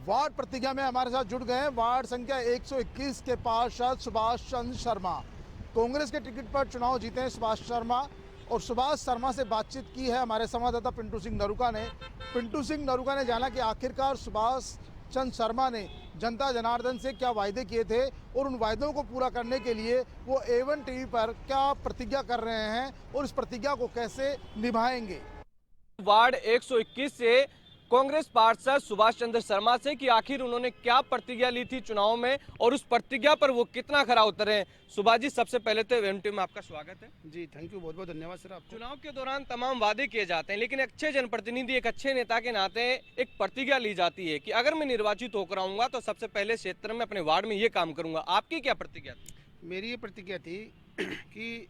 Ward प्रतिज्ञा में हमारे साथ जुड़ गए हैं वार्ड संख्या 121 के पार्षद सुभाष चंद्र शर्मा। कांग्रेस के टिकट पर चुनाव जीते हैं सुभाष शर्मा, और सुभाष शर्मा से बातचीत की है हमारे संवाददाता पिंटू सिंह नरूका ने। पिंटू सिंह नरूका ने जाना कि आखिरकार सुभाष चंद्र शर्मा ने जनता जनार्दन से क्या वायदे किए थे और उन वायदों को पूरा करने के लिए वो A1 टीवी पर क्या प्रतिज्ञा कर रहे हैं और इस प्रतिज्ञा को कैसे निभाएंगे। वार्ड 121 से कांग्रेस पार्षद सुभाष चंद्र शर्मा से कि आखिर उन्होंने क्या प्रतिज्ञा ली थी चुनाव में और उस प्रतिज्ञा पर वो कितना खरा उतरे हैं। सुभाष जी, सबसे पहले तो एमटी में आपका स्वागत है। जी थैंक यू, बहुत बहुत धन्यवाद सर आपको। चुनाव के दौरान तमाम वादे किए जाते हैं, लेकिन अच्छे जनप्रतिनिधि, एक अच्छे नेता के नाते एक प्रतिज्ञा ली जाती है कि अगर मैं निर्वाचित होकर आऊंगा तो सबसे पहले क्षेत्र में अपने वार्ड में ये काम करूंगा। आपकी क्या प्रतिज्ञा थी? मेरी ये प्रतिज्ञा थी कि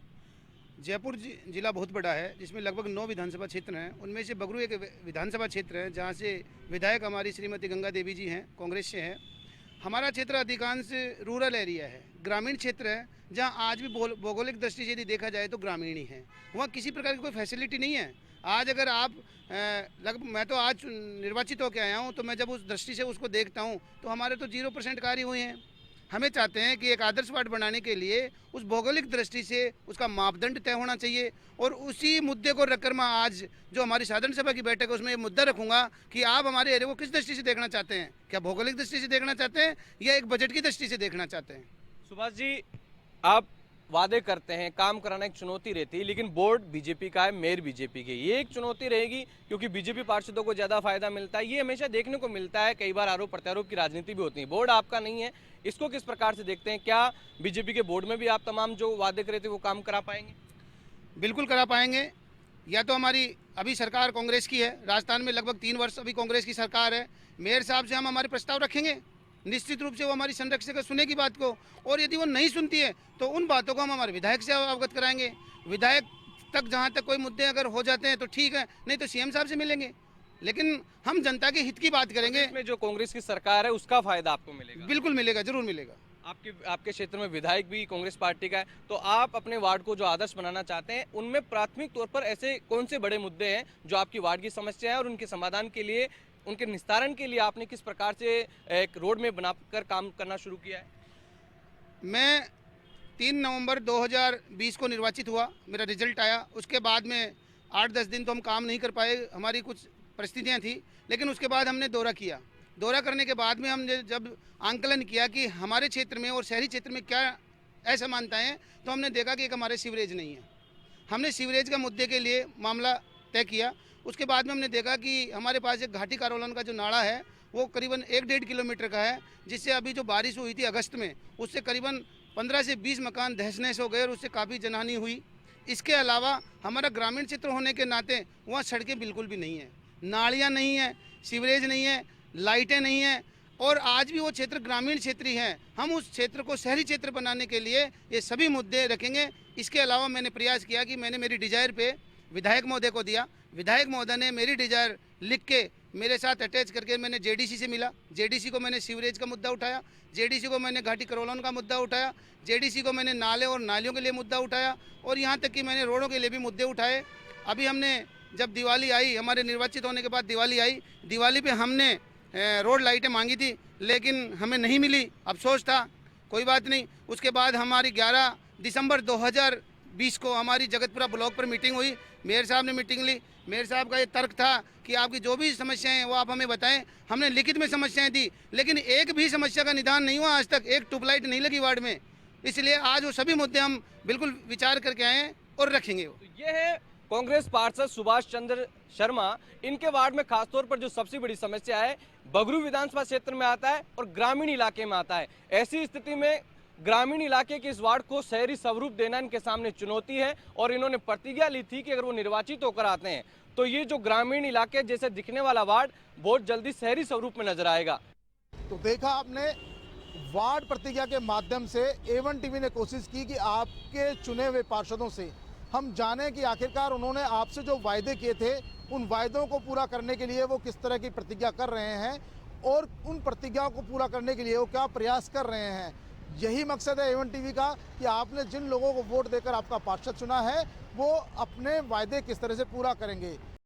जयपुर जिला बहुत बड़ा है, जिसमें लगभग 9 विधानसभा क्षेत्र हैं। उनमें से बगरू एक विधानसभा क्षेत्र है जहां से विधायक हमारी श्रीमती गंगा देवी जी हैं, कांग्रेस से हैं। हमारा क्षेत्र अधिकांश रूरल एरिया है, ग्रामीण क्षेत्र है, जहां आज भी भौगोलिक दृष्टि से यदि देखा जाए तो ग्रामीण ही है। वहाँ किसी प्रकार की कोई फैसिलिटी नहीं है। आज अगर आप मैं तो आज निर्वाचित होकर आया हूँ, तो मैं जब उस दृष्टि से उसको देखता हूँ तो हमारे तो 0% कार्य हुए हैं। हमें चाहते हैं कि एक आदर्श वार्ड बनाने के लिए उस भौगोलिक दृष्टि से उसका मापदंड तय होना चाहिए, और उसी मुद्दे को रखकर मैं आज जो हमारी साधारण सभा की बैठक है उसमें ये मुद्दा रखूंगा कि आप हमारे एरिया को किस दृष्टि से देखना चाहते हैं। क्या भौगोलिक दृष्टि से देखना चाहते हैं या एक बजट की दृष्टि से देखना चाहते हैं। सुभाष जी, आप वादे करते हैं, काम कराना एक चुनौती रहती है, लेकिन बोर्ड बीजेपी का है, मेयर बीजेपी की, ये एक चुनौती रहेगी क्योंकि बीजेपी पार्षदों को ज्यादा फायदा मिलता है। ये हमेशा देखने को मिलता है, कई बार आरोप प्रत्यारोप की राजनीति भी होती है। बोर्ड आपका नहीं है, इसको किस प्रकार से देखते हैं? क्या बीजेपी के बोर्ड में भी आप तमाम जो वादे करे थे वो काम करा पाएंगे? बिल्कुल करा पाएंगे। या तो हमारी अभी सरकार कांग्रेस की है, राजस्थान में लगभग 3 वर्ष अभी कांग्रेस की सरकार है। मेयर साहब से हम हमारे प्रस्ताव रखेंगे, निश्चित रूप से वो हमारी संरक्षक सुनेगी बात को, और यदि वो नहीं सुनती है तो उन बातों को हम हमारे विधायक से अवगत कराएंगे। विधायक तक जहाँ तक कोई मुद्दे अगर हो जाते हैं तो ठीक है, नहीं तो सीएम साहब से मिलेंगे, लेकिन हम जनता के हित की बात करेंगे। इसमें जो कांग्रेस की सरकार है उसका फायदा आपको मिलेगा? बिल्कुल मिलेगा, जरूर मिलेगा। आपके क्षेत्र में विधायक भी कांग्रेस पार्टी का है, तो आप अपने वार्ड को जो आदर्श बनाना चाहते हैं उनमें प्राथमिक तौर पर ऐसे कौन से बड़े मुद्दे हैं जो आपकी वार्ड की समस्या है और उनके समाधान के लिए, उनके निस्तारण के लिए आपने किस प्रकार से एक रोड में बनाकर काम करना शुरू किया है? मैं 3 नवंबर 2020 को निर्वाचित हुआ, मेरा रिजल्ट आया। उसके बाद में 8-10 दिन तो हम काम नहीं कर पाए, हमारी कुछ परिस्थितियां थी, लेकिन उसके बाद हमने दौरा किया। दौरा करने के बाद में हमने जब आंकलन किया कि हमारे क्षेत्र में और शहरी क्षेत्र में क्या असमानताएं हैं, तो हमने देखा कि एक हमारे सीवरेज नहीं है। हमने सीवरेज का मुद्दे के लिए मामला तय किया। उसके बाद में हमने देखा कि हमारे पास एक घाटी कारोलन का जो नाला है वो करीबन 1-1.5 किलोमीटर का है, जिससे अभी जो बारिश हुई थी अगस्त में, उससे करीबन 15 से 20 मकान तहस नहस हो गए और उससे काफ़ी जनहानि हुई। इसके अलावा हमारा ग्रामीण क्षेत्र होने के नाते वहाँ सड़कें बिल्कुल भी नहीं है, नालियाँ नहीं है, सीवरेज नहीं है, लाइटें नहीं हैं, और आज भी वो क्षेत्र ग्रामीण क्षेत्र ही हैं। हम उस क्षेत्र को शहरी क्षेत्र बनाने के लिए ये सभी मुद्दे रखेंगे। इसके अलावा मैंने प्रयास किया कि मैंने मेरी डिजायर पे विधायक महोदय को दिया। विधायक महोदय ने मेरी डिजायर लिख के मेरे साथ अटैच करके मैंने जेडीसी से मिला। जेडीसी को मैंने सीवरेज का मुद्दा उठाया, जेडीसी को मैंने घाटी करोलन का मुद्दा उठाया, जेडीसी को मैंने नाले और नालियों के लिए मुद्दा उठाया, और यहाँ तक कि मैंने रोडों के लिए भी मुद्दे उठाए। अभी हमने जब दिवाली आई, हमारे निर्वाचित होने के बाद दिवाली आई, दिवाली पर हमने रोड लाइटें मांगी थी, लेकिन हमें नहीं मिली। अफसोस था, कोई बात नहीं। उसके बाद हमारी 11 दिसंबर 2020 को हमारी जगतपुरा ब्लॉक पर मीटिंग हुई। मेयर साहब ने मीटिंग ली। मेयर साहब का ये तर्क था कि आपकी जो भी समस्याएं हैं वो आप हमें बताएं। हमने लिखित में समस्याएं दी, लेकिन एक भी समस्या का निदान नहीं हुआ आज तक। एक ट्यूबलाइट नहीं लगी वार्ड में। इसलिए आज वो सभी मुद्दे हम बिल्कुल विचार करके आए हैं और रखेंगे। तो ये है कांग्रेस पार्षद सुभाष चंद्र शर्मा। इनके वार्ड में खासतौर पर जो सबसे बड़ी समस्या है बगरू विधानसभा क्षेत्र में आता है और ग्रामीण इलाके में आता है। ऐसी स्थिति में ग्रामीण इलाके के इस वार्ड को शहरी स्वरूप देना इनके सामने चुनौती है, और इन्होंने प्रतिज्ञा ली थी कि अगर वो निर्वाचित होकर आते हैं तो ये जो ग्रामीण इलाके जैसे दिखने वाला वार्ड बहुत जल्दी शहरी स्वरूप में नजर आएगा। तो देखा आपने, वार्ड प्रतिज्ञा के माध्यम से A1 टीवी ने कोशिश की कि आपके चुने हुए पार्षदों से हम जानें कि आखिरकार उन्होंने आपसे जो वायदे किए थे उन वायदों को पूरा करने के लिए वो किस तरह की प्रतिज्ञा कर रहे हैं, और उन प्रतिज्ञाओं को पूरा करने के लिए वो क्या प्रयास कर रहे हैं। यही मकसद है A1 टीवी का कि आपने जिन लोगों को वोट देकर आपका पार्षद चुना है वो अपने वायदे किस तरह से पूरा करेंगे।